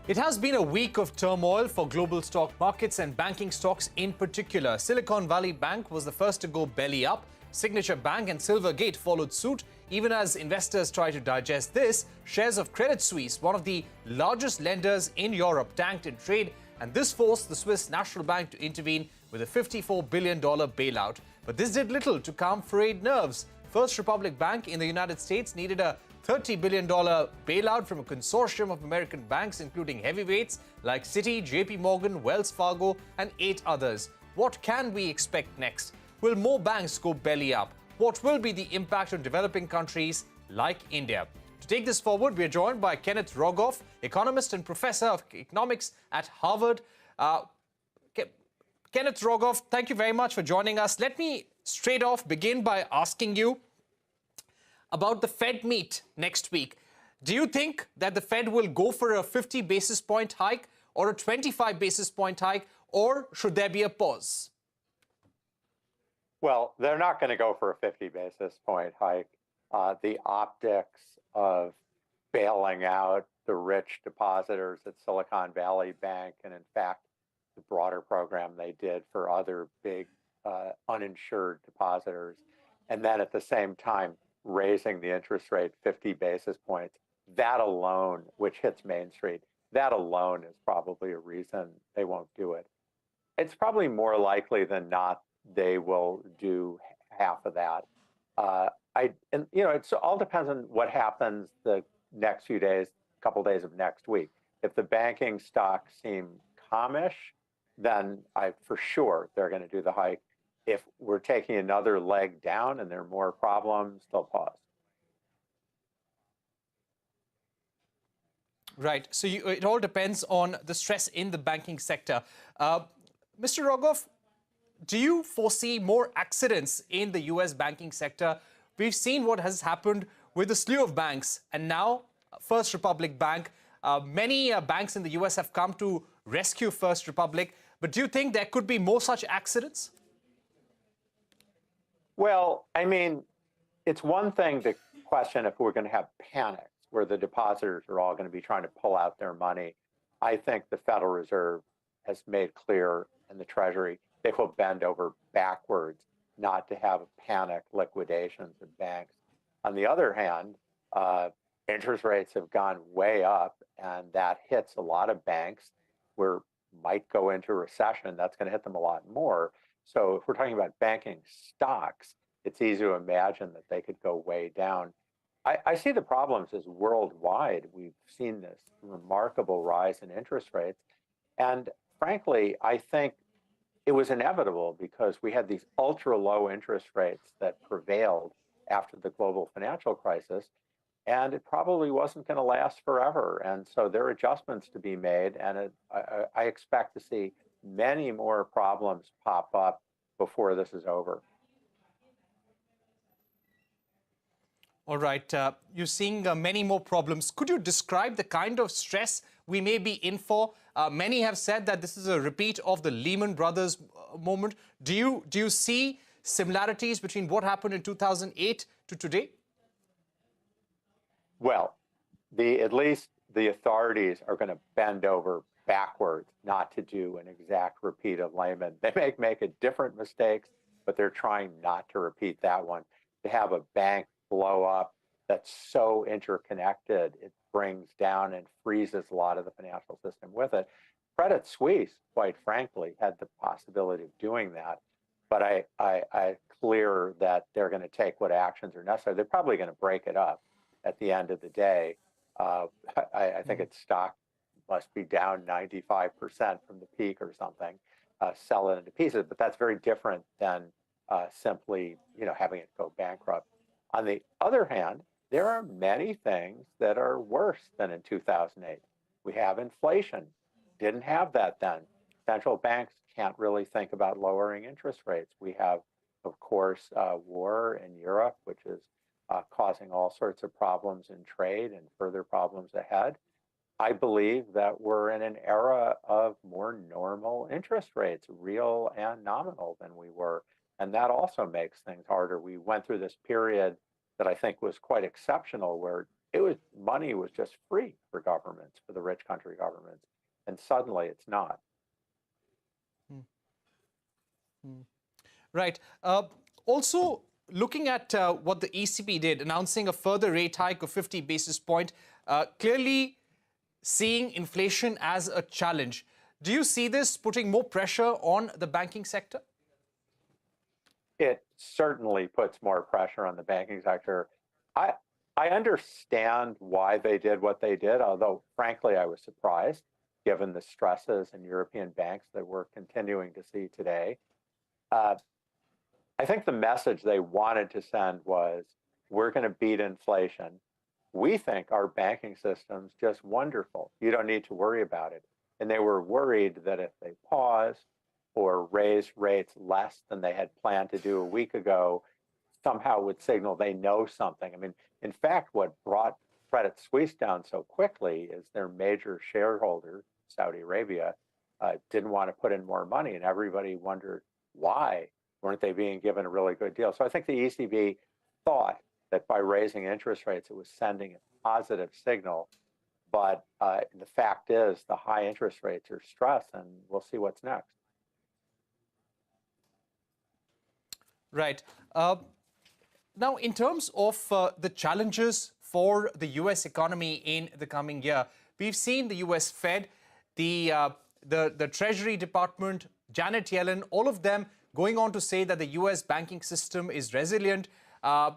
It has been a week of turmoil for global stock markets and banking stocks in particular. Silicon Valley Bank was the first to go belly up. Signature Bank and Silvergate followed suit. Even as investors try to digest this, shares of Credit Suisse, one of the largest lenders in Europe, tanked in trade, and this forced the Swiss National Bank to intervene with a $54 billion bailout. But this did little to calm frayed nerves. First Republic Bank in the United States needed a $30 billion bailout from a consortium of American banks, including heavyweights like Citi, JP Morgan, Wells Fargo, and 8 others. What can we expect next? Will more banks go belly up? What will be the impact on developing countries like India? To take this forward, we are joined by Kenneth Rogoff, economist and professor of economics at Harvard. Kenneth Rogoff, thank you very much for joining us. Let me straight off begin by asking you about the Fed meet next week. Do you think that the Fed will go for a 50 basis point hike or a 25 basis point hike, or should there be a pause? Well, they're not going to go for a 50 basis point hike. The optics of bailing out the rich depositors at Silicon Valley Bank, and in fact, the broader program they did for other big uninsured depositors, and then at the same time, raising the interest rate 50 basis points, that alone, which hits Main Street, that alone is probably a reason they won't do it. It's probably more likely than not they will do half of that. It all depends on what happens the next few days, couple days of next week. If the banking stocks seem calmish, then for sure they're going to do the hike. If we're taking another leg down and there are more problems, they'll pause. Right. So it all depends on the stress in the banking sector. Mr. Rogoff, do you foresee more accidents in the U.S. banking sector? We've seen what has happened with a slew of banks, and now First Republic Bank. Many banks in the U.S. have come to rescue First Republic. But do you think there could be more such accidents? Well, I mean, it's one thing to question if we're going to have panics where the depositors are all going to be trying to pull out their money. I think the Federal Reserve has made clear, and the Treasury, they will bend over backwards not to have panic liquidations of banks. On the other hand, interest rates have gone way up, and that hits a lot of banks where might go into recession. That's going to hit them a lot more. So if we're talking about banking stocks, it's easy to imagine that they could go way down. I see the problems as worldwide. We've seen this remarkable rise in interest rates. And frankly, I think it was inevitable because we had these ultra low interest rates that prevailed after the global financial crisis. And it probably wasn't going to last forever. And so there are adjustments to be made. And I expect to see many more problems pop up before this is over. All right. You're seeing many more problems. Could you describe the kind of stress we may be in for? Many have said that this is a repeat of the Lehman Brothers moment. Do you see similarities between what happened in 2008 to today? Well, at least the authorities are going to bend over backwards not to do an exact repeat of Lehman. They may make a different mistakes, but they're trying not to repeat that one. To have a bank blow up that's so interconnected, it brings down and freezes a lot of the financial system with it. Credit Suisse, quite frankly, had the possibility of doing that, but I clear that they're going to take what actions are necessary. They're probably going to break it up at the end of the day. I think its stock must be down 95% from the peak or something, sell it into pieces. But that's very different than simply, having it go bankrupt. On the other hand, there are many things that are worse than in 2008. We have inflation. Didn't have that then. Central banks can't really think about lowering interest rates. We have, of course, war in Europe, which is causing all sorts of problems in trade and further problems ahead. I believe that we're in an era of more normal interest rates, real and nominal, than we were. And that also makes things harder. We went through this period that I think was quite exceptional, where money was just free for governments, for the rich country governments, and suddenly it's not. Hmm. Hmm. Right. Also, looking at what the ECB did, announcing a further rate hike of 50 basis points, clearly seeing inflation as a challenge. Do you see this putting more pressure on the banking sector? It certainly puts more pressure on the banking sector. I understand why they did what they did, although frankly I was surprised given the stresses in European banks that we're continuing to see today. Uh, I think the message they wanted to send was, we're going to beat inflation. We think our banking system's just wonderful. You don't need to worry about it. And they were worried that if they paused or raised rates less than they had planned to do a week ago, somehow would signal they know something. I mean, in fact, what brought Credit Suisse down so quickly is their major shareholder, Saudi Arabia, didn't want to put in more money, and everybody wondered why weren't they being given a really good deal. So I think the ECB thought that by raising interest rates, it was sending a positive signal. But the fact is, the high interest rates are stress, and we'll see what's next. Right. Now, in terms of the challenges for the U.S. economy in the coming year, we've seen the U.S. Fed, the Treasury Department, Janet Yellen, all of them going on to say that the U.S. banking system is resilient.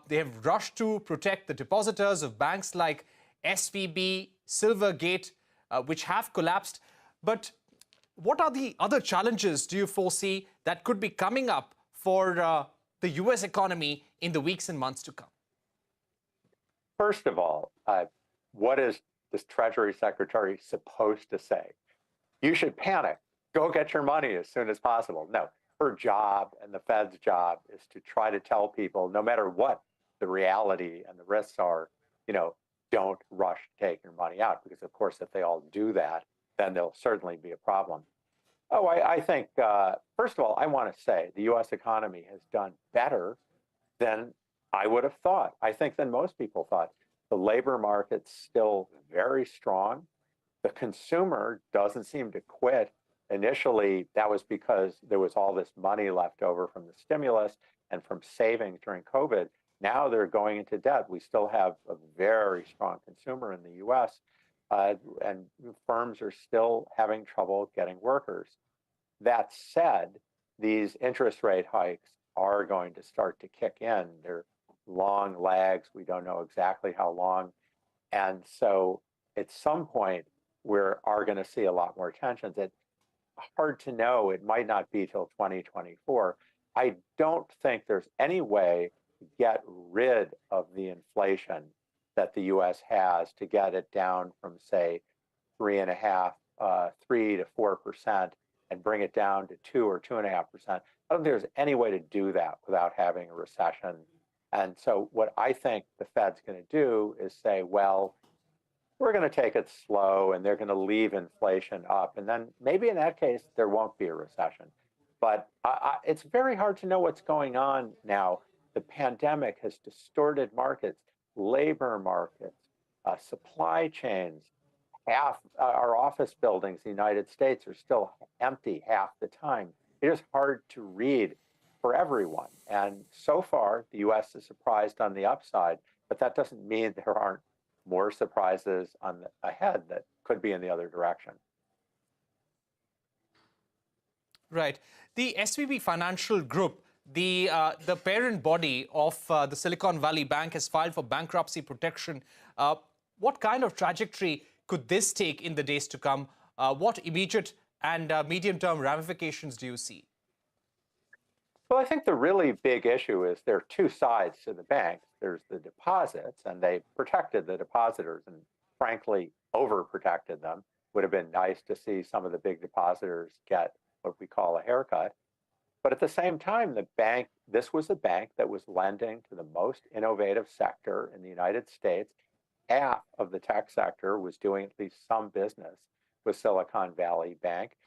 They have rushed to protect the depositors of banks like SVB, Silvergate, which have collapsed. But what are the other challenges do you foresee that could be coming up for the U.S. economy in the weeks and months to come? First of all, what is this Treasury Secretary supposed to say? You should panic. Go get your money as soon as possible. No, her job and the Fed's job is to try to tell people, no matter what the reality and the risks are, don't rush to take your money out, because of course, if they all do that, then there'll certainly be a problem. Oh, I think, first of all, I want to say the U.S. economy has done better than I would have thought. I think than most people thought. The labor market's still very strong. The consumer doesn't seem to quit. Initially, that was because there was all this money left over from the stimulus and from savings during COVID. Now they're going into debt. We still have a very strong consumer in the U.S., and firms are still having trouble getting workers. That said, these interest rate hikes are going to start to kick in. They're long lags. We don't know exactly how long. And so at some point, we are going to see a lot more tensions. It's hard to know. It might not be till 2024. I don't think there's any way to get rid of the inflation that the U.S. has, to get it down from, say, 3 to 4%, and bring it down to 2 or 2.5%. I don't think there's any way to do that without having a recession. And so what I think the Fed's going to do is say, well, we're going to take it slow, and they're going to leave inflation up. And then maybe in that case, there won't be a recession. But it's very hard to know what's going on now. The pandemic has distorted markets, labor markets, supply chains. Half our office buildings in the United States are still empty half the time. It is hard to read for everyone. And so far, the U.S. is surprised on the upside, but that doesn't mean there aren't more surprises ahead that could be in the other direction. Right. The SVB Financial Group, the parent body of the Silicon Valley Bank, has filed for bankruptcy protection. What kind of trajectory could this take in the days to come? What immediate and medium-term ramifications do you see? Well, I think the really big issue is there are two sides to the bank. There's the deposits, and they protected the depositors and frankly overprotected them. Would have been nice to see some of the big depositors get what we call a haircut. But at the same time, this was a bank that was lending to the most innovative sector in the United States. Half of the tech sector was doing at least some business with Silicon Valley Bank.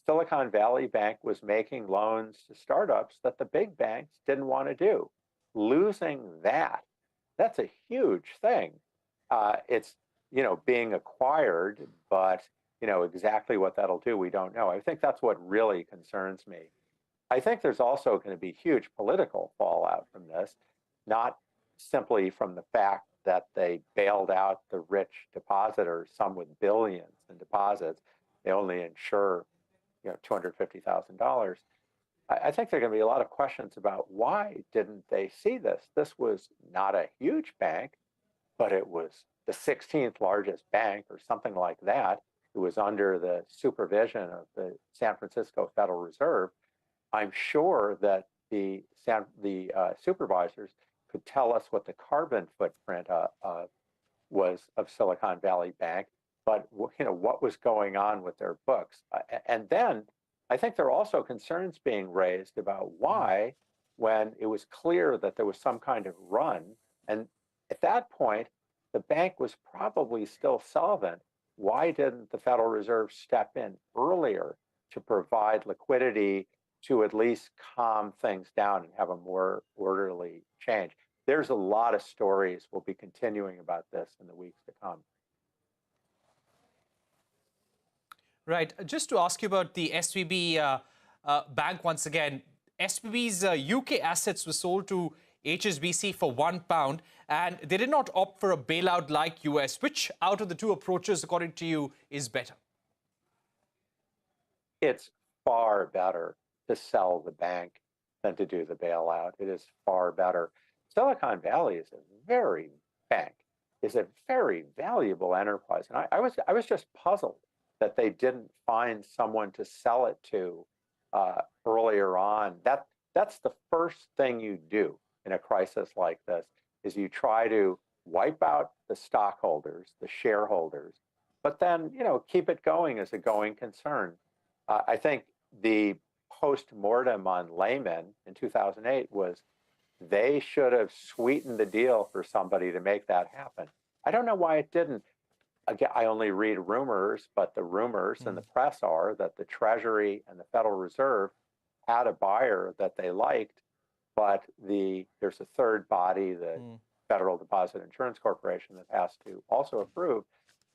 Silicon Valley Bank was making loans to startups that the big banks didn't want to do. Losing that's a huge thing. It's, being acquired, but, exactly what that'll do, we don't know. I think that's what really concerns me. I think there's also going to be huge political fallout from this, not simply from the fact that they bailed out the rich depositors, some with billions in deposits. They only insure, $250,000. I think there are going to be a lot of questions about why didn't they see this? This was not a huge bank, but it was the 16th largest bank or something like that. It was under the supervision of the San Francisco Federal Reserve. I'm sure that the supervisors could tell us what the carbon footprint was of Silicon Valley Bank, but what was going on with their books. And then I think there are also concerns being raised about why, when it was clear that there was some kind of run, and at that point, the bank was probably still solvent. Why didn't the Federal Reserve step in earlier to provide liquidity to at least calm things down and have a more orderly change? There's a lot of stories we'll be continuing about this in the weeks to come. Right. Just to ask you about the SVB bank once again. SVB's UK assets were sold to HSBC for £1, and they did not opt for a bailout like US. Which out of the two approaches, according to you, is better? It's far better to sell the bank than to do the bailout. It is far better. Silicon Valley is a very valuable enterprise. And I was just puzzled that they didn't find someone to sell it to earlier on. That's the first thing you do in a crisis like this, is you try to wipe out the stockholders, the shareholders, but then, keep it going as a going concern. I think the post-mortem on Lehman in 2008 was they should have sweetened the deal for somebody to make that happen. I don't know why it didn't. Again, I only read rumors, but the rumors in the press are that the Treasury and the Federal Reserve had a buyer that they liked, but there's a third body, the Federal Deposit Insurance Corporation, that has to also approve.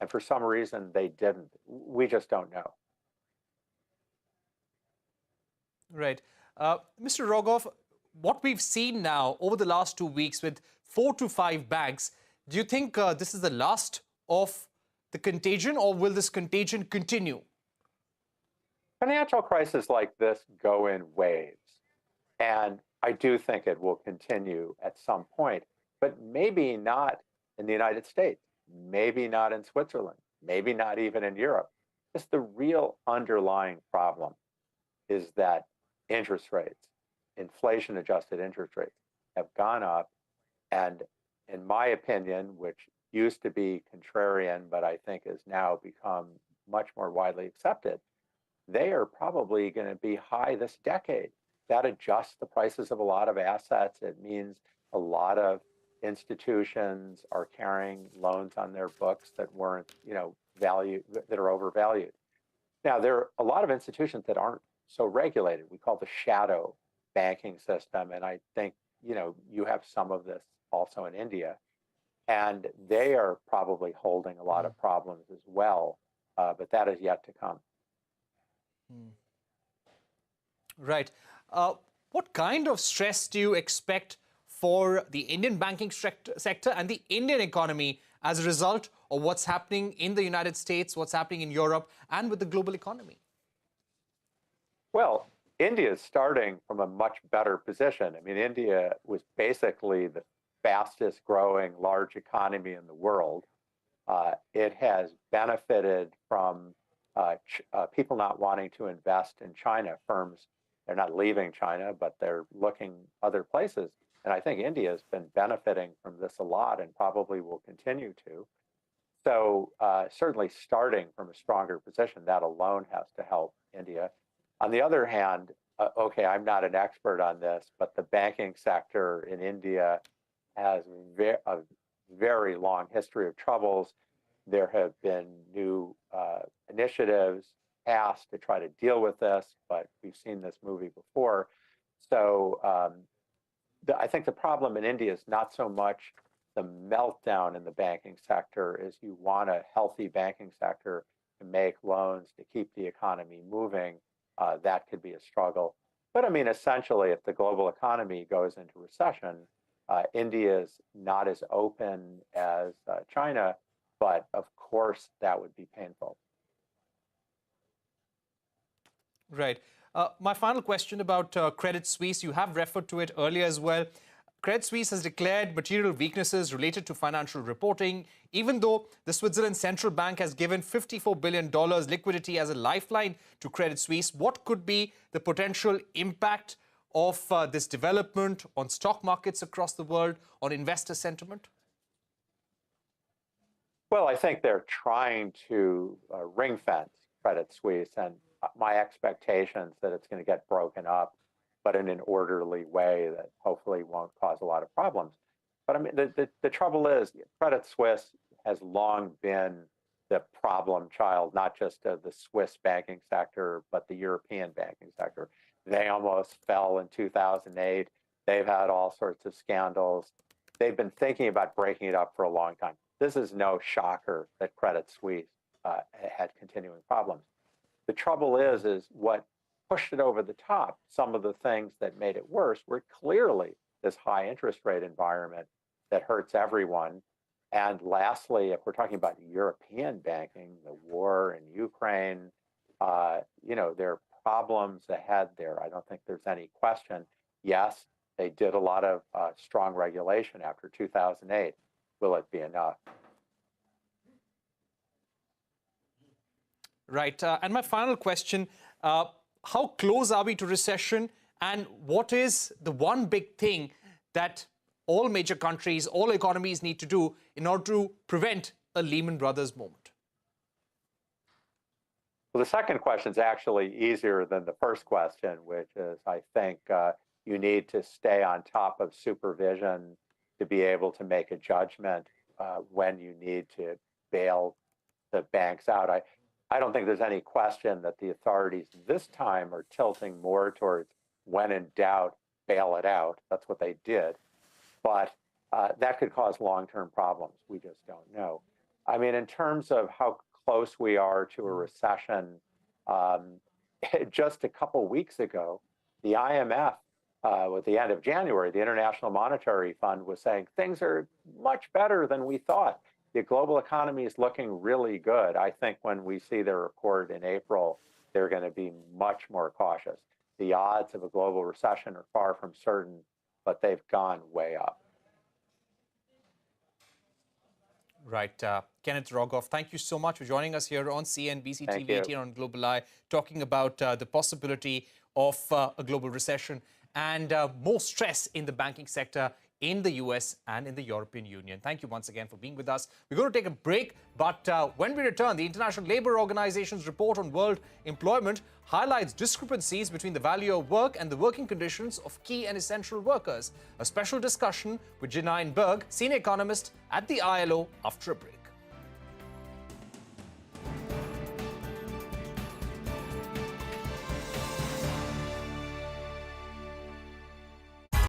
And for some reason, they didn't. We just don't know. Right. Mr. Rogoff, what we've seen now over the last 2 weeks with 4 to 5 banks, do you think this is the last of the contagion, or will this contagion continue? Financial crises like this go in waves. And I do think it will continue at some point, but maybe not in the United States, maybe not in Switzerland, maybe not even in Europe. Just the real underlying problem is that interest rates, inflation-adjusted interest rates, have gone up. And in my opinion, which used to be contrarian, but I think has now become much more widely accepted, they are probably going to be high this decade. That adjusts the prices of a lot of assets. It means a lot of institutions are carrying loans on their books that weren't, that are overvalued. Now, there are a lot of institutions that aren't so regulated. We call the shadow banking system. And I think, you have some of this also in India. And they are probably holding a lot of problems as well. But that is yet to come. Right. What kind of stress do you expect for the Indian banking sector and the Indian economy as a result of what's happening in the United States, what's happening in Europe, and with the global economy? Well, India is starting from a much better position. I mean, India was basically the fastest growing large economy in the world. It has benefited from people not wanting to invest in China. Firms, they're not leaving China, but they're looking other places. And I think India has been benefiting from this a lot and probably will continue to. So certainly starting from a stronger position, that alone has to help India. On the other hand, okay, I'm not an expert on this, but the banking sector in India has a very long history of troubles. There have been new initiatives passed to try to deal with this, but we've seen this movie before. So I think the problem in India is not so much the meltdown in the banking sector is you want a healthy banking sector to make loans, to keep the economy moving. That could be a struggle. But I mean, essentially, if the global economy goes into recession, India is not as open as China, but of course that would be painful. Right. My final question about Credit Suisse. You have referred to it earlier as well. Credit Suisse has declared material weaknesses related to financial reporting, even though the Switzerland Central Bank has given $54 billion liquidity as a lifeline to Credit Suisse. What could be the potential impact of this development on stock markets across the world, on investor sentiment? Well, I think they're trying to ring fence Credit Suisse, and my expectations that it's going to get broken up, but in an orderly way that hopefully won't cause a lot of problems. But I mean, the trouble is, Credit Suisse has long been the problem child, not just of the Swiss banking sector, but the European banking sector. They almost fell in 2008. They've had all sorts of scandals. They've been thinking about breaking it up for a long time. This is no shocker that Credit Suisse had continuing problems. The trouble is what pushed it over the top. Some of the things that made it worse were clearly this high interest rate environment that hurts everyone. And lastly, if we're talking about European banking, the war in Ukraine, there are problems ahead there. I don't think there's any question. Yes, they did a lot of strong regulation after 2008. Will it be enough? Right. And my final question, how close are we to recession? And what is the one big thing that all major countries, all economies need to do in order to prevent a Lehman Brothers moment? Well, the second question is actually easier than the first question, which is, I think you need to stay on top of supervision to be able to make a judgment when you need to bail the banks out. I don't think there's any question that the authorities this time are tilting more towards, when in doubt, bail it out. That's what they did. But that could cause long-term problems. We just don't know. I mean, in terms of how close we are to a recession, just a couple weeks ago, the IMF, at the end of January, the International Monetary Fund was saying things are much better than we thought. The global economy is looking really good. I think when we see their report in April, they're going to be much more cautious. The odds of a global recession are far from certain, but they've gone way up. Right. Kenneth Rogoff, thank you so much for joining us here on CNBC-TV18 on Global Eye, talking about the possibility of a global recession and more stress in the banking sector in the US and in the European Union. Thank you once again for being with us. We're going to take a break, but when we return, the International Labour Organization's report on world employment highlights discrepancies between the value of work and the working conditions of key and essential workers. A special discussion with Janine Berg, senior economist at the ILO, after a break.